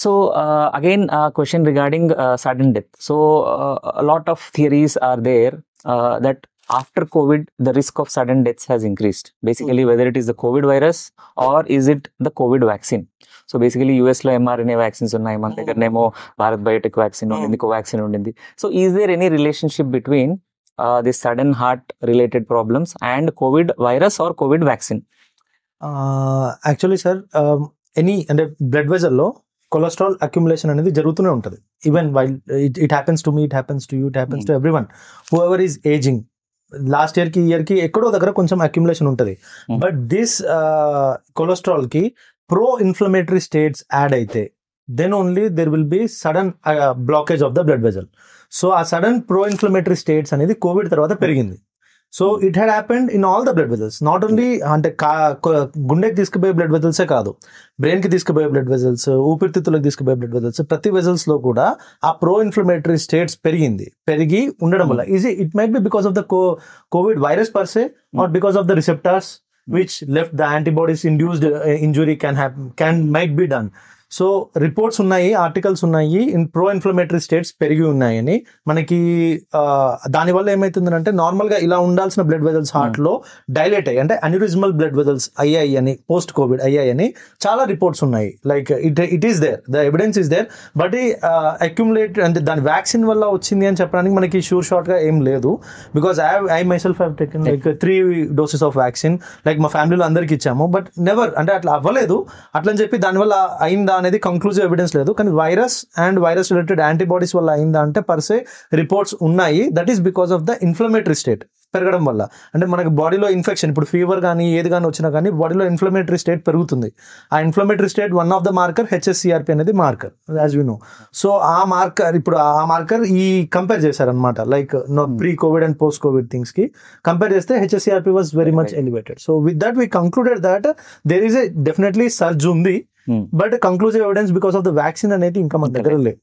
So again, a question regarding sudden death. So a lot of theories are there that after COVID, the risk of sudden deaths has increased. Basically, whether it is the COVID virus or is it the COVID vaccine. So basically, US లో mRNA vaccines ఉన్నాయి, మన దగ్గరనేమో Bharat Biotech vaccine ఉండింది, కోవాక్సిన్ ఉండింది. So is there any relationship between this sudden heart related problems and COVID virus or COVID vaccine? Actually sir any అంటే blood వెజల్లో cholesterol accumulation అనేది జరుగుతూనే ఉంటుంది. Even while it happens to me, it happens to you, it happens to every one who ever is ageing. Last ఇయర్కి ఈ ఇయర్కి ఎక్కడో దగ్గర కొంచెం అక్యుములేషన్ ఉంటుంది. బట్ దిస్ కొలెస్ట్రాల్కి ప్రో ఇన్ఫ్లమేటరీ స్టేట్స్ యాడ్ అయితే then only there will be sudden blockage of the blood vessel. So ఆ సడన్ ప్రో ఇన్ఫ్లమేటరీ స్టేట్స్ అనేది కోవిడ్ తర్వాత పెరిగింది. So it had happened in all the blood vessels, not only అంటే గుండెకి తీసుకుపోయే blood వెజల్సే కాదు, బ్రెయిన్కి తీసుకుపోయే బ్లడ్ వెజల్స్, ఊపిరితిత్తులకు తీసుకుపోయే బ్లడ్ వెజల్స్, ప్రతి వెజల్స్లో కూడా ఆ ప్రో ఇన్ఫ్లమేటరీ స్టేట్స్ పెరిగి ఉండడం వల్ల it might be because of the covid virus per se or because of the receptors which left the antibodies induced injury might be done. So reports ఉన్నాయి, articles ఉన్నాయి, pro inflammatory states పెరిగి ఉన్నాయని. మనకి దానివల్ల ఏమవుతుందంటే నార్మల్గా ఇలా ఉండాల్సిన బ్లడ్ వెజల్స్ హార్ట్లో డైలేట్ అయ్యి అంటే అన్యూరిజమల్ బ్లడ్ వెజల్స్ అయ్యాయి అని, పోస్ట్ కోవిడ్ అయ్యాయని చాలా రిపోర్ట్స్ ఉన్నాయి. Like it is there, the evidence is there. But accumulate అంటే దాని వ్యాక్సిన్ వల్ల వచ్చింది అని చెప్పడానికి మనకి షూర్ షార్ట్గా ఏం లేదు. Because I myself have taken like 3 doses of vaccine. Like మా ఫ్యామిలీలో అందరికి ఇచ్చాము, బట్ నెవర్ అంటే అట్లా అవ్వలేదు. అట్లని చెప్పి దానివల్ల అయిందా అనేది కంక్లూజివ్ ఎవిడెన్స్ లేదు. కానీ virus and virus related antibodies వల్ల అయిందా అంటే పర్సే రిపోర్ట్స్ ఉన్నాయి. That is because of the inflammatory state పెరగడం వల్ల. అంటే మనకి బాడీలో ఇన్ఫెక్షన్, ఇప్పుడు ఫీవర్ కానీ ఏది కానీ వచ్చినా కానీ బాడీలో ఇన్ఫ్లమేటరీ స్టేట్ పెరుగుతుంది. ఆ inflammatory state one of the marker HSCRP అనేది marker, as we know. So ఆ మార్కర్ ఈ కంపేర్ చేశారనమాట. Like pre COVID and post COVID things కి కంపేర్ చేస్తే HSCRP was very much elevated. So with that we concluded that there is a definitely surge ఉంది. But conclusive evidence because of the vaccine అనేది ఇంకా మన దగ్గర లేదు.